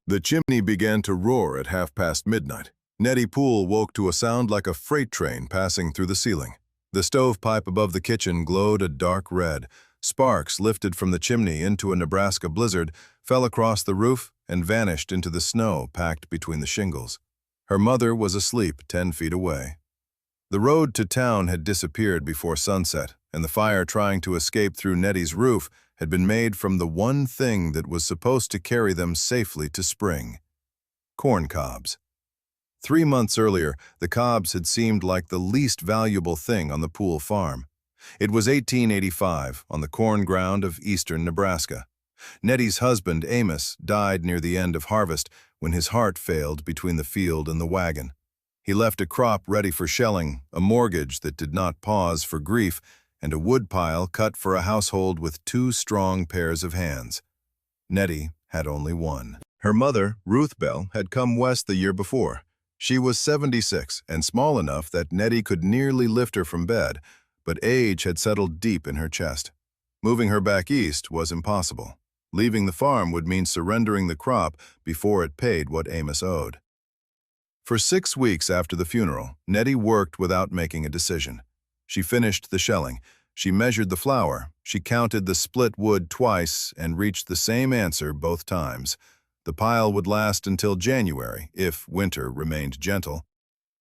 The chimney began to roar at midnight. Nettie Poole woke to a sound like a freight train passing through the ceiling. The stovepipe above the kitchen glowed a dark red. Sparks lifted from the chimney into a Nebraska blizzard, fell across the roof, and vanished into the snow packed between the shingles. Her mother was asleep 10 feet away. The road to town had disappeared before sunset, and the fire trying to escape through Nettie's roof had been made from the one thing that was supposed to carry them safely to spring: corncobs. 3 months earlier, the cobs had seemed like the least valuable thing on the Poole farm. It was 1885, on the corn ground of eastern Nebraska. Nettie's husband, Amos, died near the end of harvest when his heart failed between the field and the wagon. He left a crop ready for shelling, a mortgage that did not pause for grief, and a woodpile cut for a household with 2 strong pairs of hands. Nettie had only one. Her mother, Ruth Bell, had come west the year before. She was 76 and small enough that Nettie could nearly lift her from bed, but age had settled deep in her chest. Moving her back east was impossible. Leaving the farm would mean surrendering the crop before it paid what Amos owed. For 6 weeks after the funeral, Nettie worked without making a decision. She finished the shelling, she measured the flour, she counted the split wood twice and reached the same answer both times. The pile would last until January, if winter remained gentle.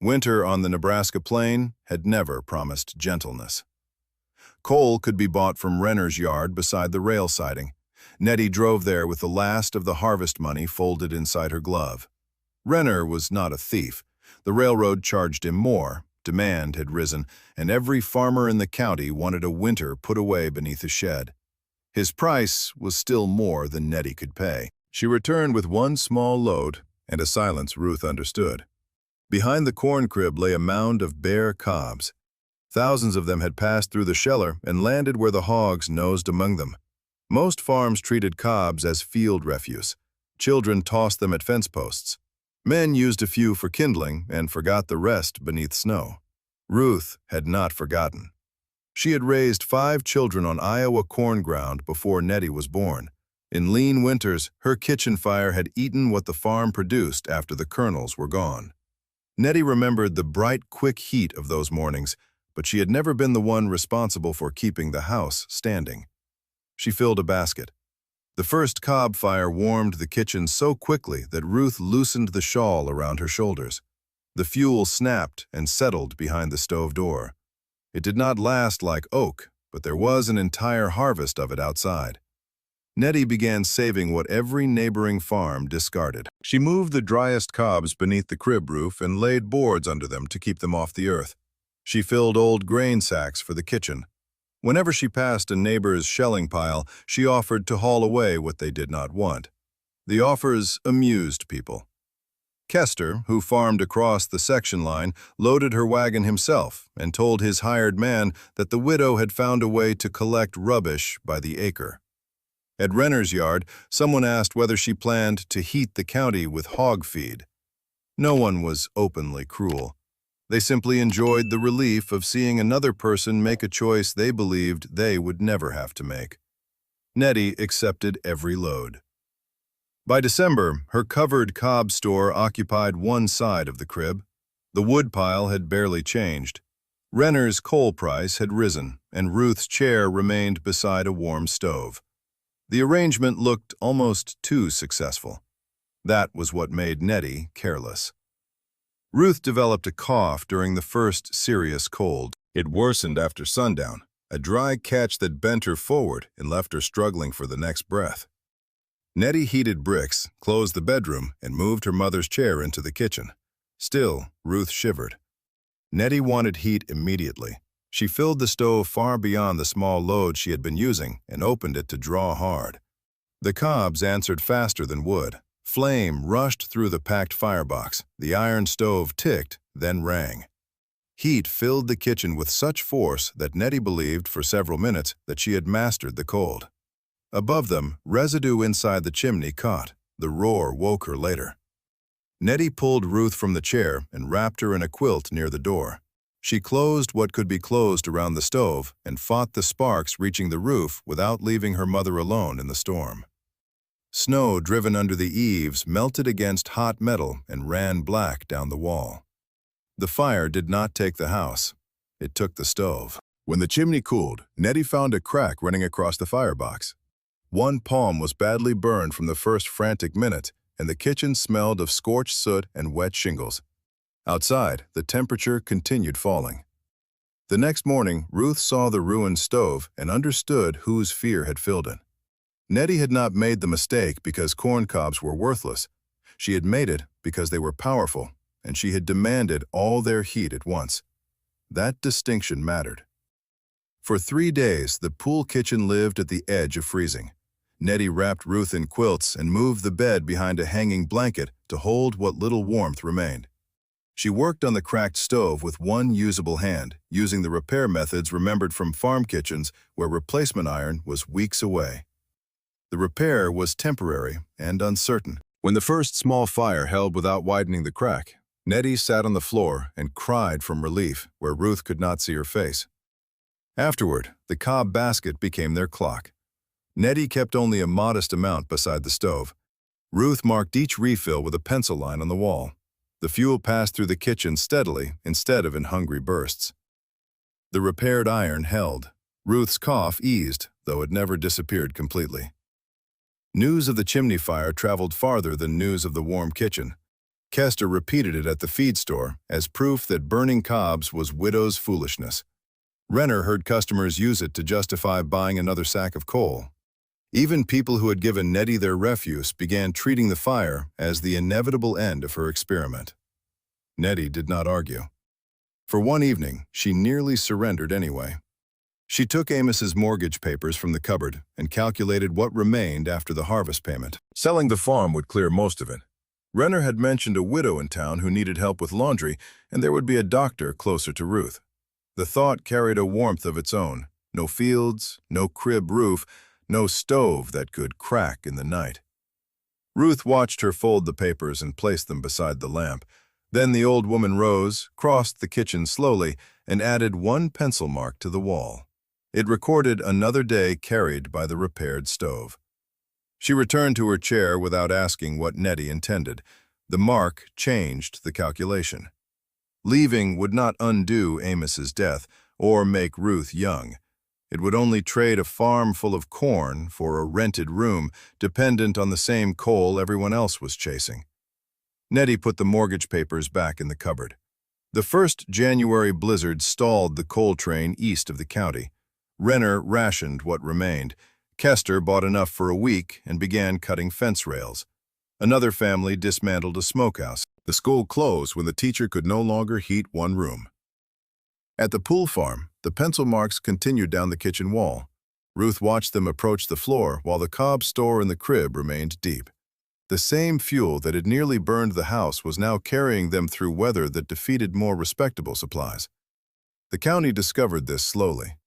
Winter on the Nebraska plain had never promised gentleness. Coal could be bought from Renner's yard beside the rail siding. Nettie drove there with the last of the harvest money folded inside her glove. Renner was not a thief. The railroad charged him more, demand had risen, and every farmer in the county wanted a winter put away beneath a shed. His price was still more than Nettie could pay. She returned with one small load, and a silence Ruth understood. Behind the corn crib lay a mound of bare cobs. Thousands of them had passed through the sheller and landed where the hogs nosed among them. Most farms treated cobs as field refuse. Children tossed them at fence posts. Men used a few for kindling and forgot the rest beneath snow. Ruth had not forgotten. She had raised 5 children on Iowa corn ground before Nettie was born. In lean winters, her kitchen fire had eaten what the farm produced after the kernels were gone. Nettie remembered the bright, quick heat of those mornings, but she had never been the one responsible for keeping the house standing. She filled a basket. The first cob fire warmed the kitchen so quickly that Ruth loosened the shawl around her shoulders. The fuel snapped and settled behind the stove door. It did not last like oak, but there was an entire harvest of it outside. Nettie began saving what every neighboring farm discarded. She moved the driest cobs beneath the crib roof and laid boards under them to keep them off the earth. She filled old grain sacks for the kitchen. Whenever she passed a neighbor's shelling pile, she offered to haul away what they did not want. The offers amused people. Kester, who farmed across the section line, loaded her wagon himself and told his hired man that the widow had found a way to collect rubbish by the acre. At Renner's yard, someone asked whether she planned to heat the county with hog feed. No one was openly cruel. They simply enjoyed the relief of seeing another person make a choice they believed they would never have to make. Nettie accepted every load. By December, her covered cob store occupied one side of the crib. The woodpile had barely changed. Renner's coal price had risen, and Ruth's chair remained beside a warm stove. The arrangement looked almost too successful. That was what made Nettie careless. Ruth developed a cough during the first serious cold. It worsened after sundown, a dry catch that bent her forward and left her struggling for the next breath. Nettie heated bricks, closed the bedroom, and moved her mother's chair into the kitchen. Still, Ruth shivered. Nettie wanted heat immediately. She filled the stove far beyond the small load she had been using and opened it to draw hard. The cobs answered faster than wood. Flame rushed through the packed firebox. The iron stove ticked, then rang. Heat filled the kitchen with such force that Nettie believed for several minutes that she had mastered the cold. Above them, residue inside the chimney caught. The roar woke her later. Nettie pulled Ruth from the chair and wrapped her in a quilt near the door. She closed what could be closed around the stove and fought the sparks reaching the roof without leaving her mother alone in the storm. Snow driven under the eaves melted against hot metal and ran black down the wall. The fire did not take the house. It took the stove. When the chimney cooled, Nettie found a crack running across the firebox. One palm was badly burned from the first frantic minute, and the kitchen smelled of scorched soot and wet shingles. Outside, the temperature continued falling. The next morning, Ruth saw the ruined stove and understood whose fear had filled it. Nettie had not made the mistake because corncobs were worthless. She had made it because they were powerful, and she had demanded all their heat at once. That distinction mattered. For 3 days, the Poole kitchen lived at the edge of freezing. Nettie wrapped Ruth in quilts and moved the bed behind a hanging blanket to hold what little warmth remained. She worked on the cracked stove with one usable hand, using the repair methods remembered from farm kitchens where replacement iron was weeks away. The repair was temporary and uncertain. When the first small fire held without widening the crack, Nettie sat on the floor and cried from relief where Ruth could not see her face. Afterward, the cob basket became their clock. Nettie kept only a modest amount beside the stove. Ruth marked each refill with a pencil line on the wall. The fuel passed through the kitchen steadily instead of in hungry bursts. The repaired iron held. Ruth's cough eased, though it never disappeared completely. News of the chimney fire traveled farther than news of the warm kitchen. Kester repeated it at the feed store as proof that burning cobs was widow's foolishness. Renner heard customers use it to justify buying another sack of coal. Even people who had given Nettie their refuse began treating the fire as the inevitable end of her experiment. Nettie did not argue. For one evening, she nearly surrendered anyway. She took Amos's mortgage papers from the cupboard and calculated what remained after the harvest payment. Selling the farm would clear most of it. Renner had mentioned a widow in town who needed help with laundry, and there would be a doctor closer to Ruth. The thought carried a warmth of its own. No fields, no crib roof, no stove that could crack in the night. Ruth watched her fold the papers and place them beside the lamp. Then the old woman rose, crossed the kitchen slowly, and added one pencil mark to the wall. It recorded another day carried by the repaired stove. She returned to her chair without asking what Nettie intended. The mark changed the calculation. Leaving would not undo Amos's death or make Ruth young. It would only trade a farm full of corn for a rented room dependent on the same coal everyone else was chasing. Nettie put the mortgage papers back in the cupboard. The first January blizzard stalled the coal train east of the county. Renner rationed what remained. Kester bought enough for a week and began cutting fence rails. Another family dismantled a smokehouse. The school closed when the teacher could no longer heat one room. At the Poole farm, the pencil marks continued down the kitchen wall. Ruth watched them approach the floor while the Cobs store in the crib remained deep. The same fuel that had nearly burned the house was now carrying them through weather that defeated more respectable supplies. The county discovered this slowly.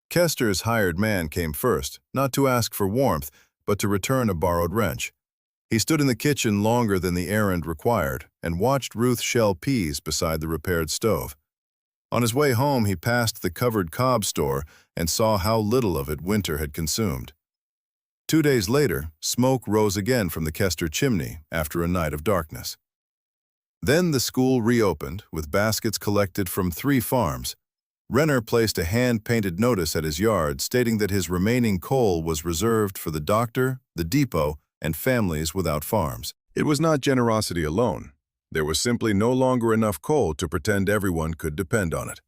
Kester's hired man came first, not to ask for warmth, but to return a borrowed wrench. He stood in the kitchen longer than the errand required and watched Ruth shell peas beside the repaired stove. On his way home, he passed the covered cob store and saw how little of it winter had consumed. 2 days later, smoke rose again from the Kester chimney after a night of darkness. Then the school reopened with baskets collected from 3 farms. Renner placed a hand-painted notice at his yard stating that his remaining coal was reserved for the doctor, the depot, and families without farms. It was not generosity alone. There was simply no longer enough coal to pretend everyone could depend on it.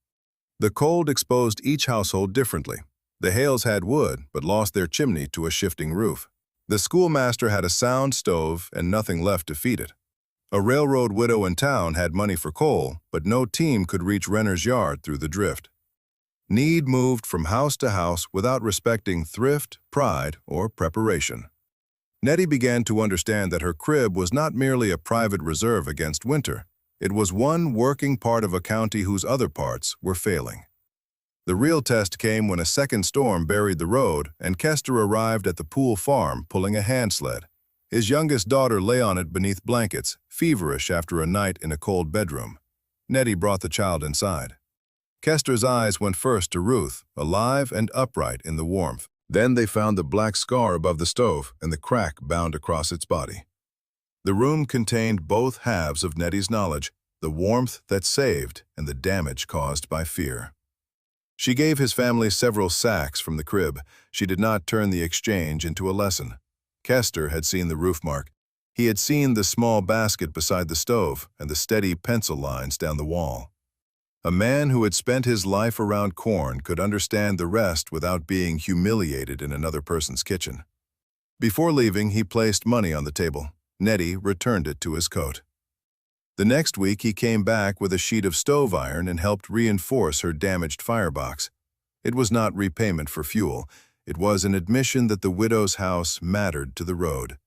The cold exposed each household differently. The Hales had wood, but lost their chimney to a shifting roof. The schoolmaster had a sound stove and nothing left to feed it. A railroad widow in town had money for coal, but no team could reach Renner's yard through the drift. Need moved from house to house without respecting thrift, pride, or preparation. Nettie began to understand that her crib was not merely a private reserve against winter. It was one working part of a county whose other parts were failing. The real test came when a second storm buried the road and Kester arrived at the Poole farm pulling a hand sled. His youngest daughter lay on it beneath blankets, feverish after a night in a cold bedroom. Nettie brought the child inside. Kester's eyes went first to Ruth, alive and upright in the warmth. Then they found the black scar above the stove and the crack bound across its body. The room contained both halves of Nettie's knowledge, the warmth that saved and the damage caused by fear. She gave his family several sacks from the crib. She did not turn the exchange into a lesson. Kester had seen the roof mark. He had seen the small basket beside the stove and the steady pencil lines down the wall. A man who had spent his life around corn could understand the rest without being humiliated in another person's kitchen. Before leaving, he placed money on the table. Nettie returned it to his coat. The next week, he came back with a sheet of stove iron and helped reinforce her damaged firebox. It was not repayment for fuel. It was an admission that the widow's house mattered to the road.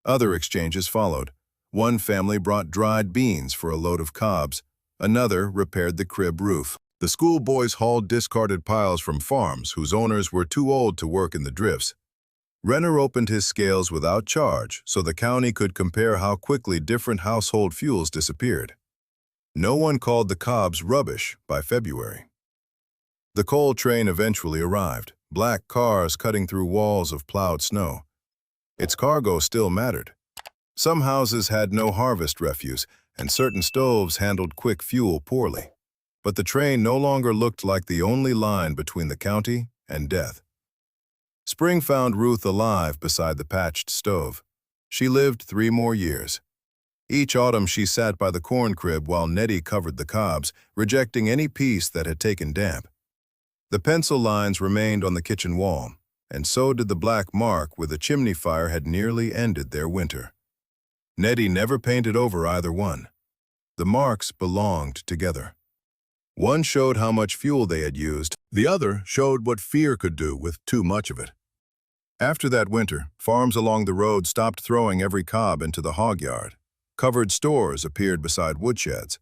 Other exchanges followed. One family brought dried beans for a load of cobs. Another repaired the crib roof. The schoolboys hauled discarded piles from farms whose owners were too old to work in the drifts. Renner opened his scales without charge so the county could compare how quickly different household fuels disappeared. No one called the Cobs rubbish by February. The coal train eventually arrived, black cars cutting through walls of plowed snow. Its cargo still mattered. Some houses had no harvest refuse, and certain stoves handled quick fuel poorly. But the train no longer looked like the only line between the county and death. Spring found Ruth alive beside the patched stove. She lived 3 more years. Each autumn she sat by the corn crib while Nettie covered the cobs, rejecting any piece that had taken damp. The pencil lines remained on the kitchen wall, and so did the black mark where the chimney fire had nearly ended their winter. Nettie never painted over either one. The marks belonged together. One showed how much fuel they had used. The other showed what fear could do with too much of it. After that winter, farms along the road stopped throwing every cob into the hog yard. Covered stores appeared beside woodsheds.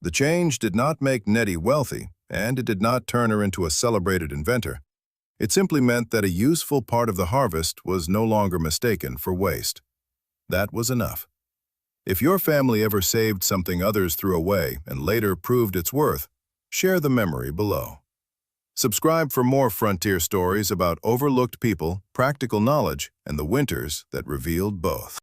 The change did not make Nettie wealthy, and it did not turn her into a celebrated inventor. It simply meant that a useful part of the harvest was no longer mistaken for waste. That was enough. If your family ever saved something others threw away and later proved its worth, share the memory below. Subscribe for more frontier stories about overlooked people, practical knowledge, and the winters that revealed both.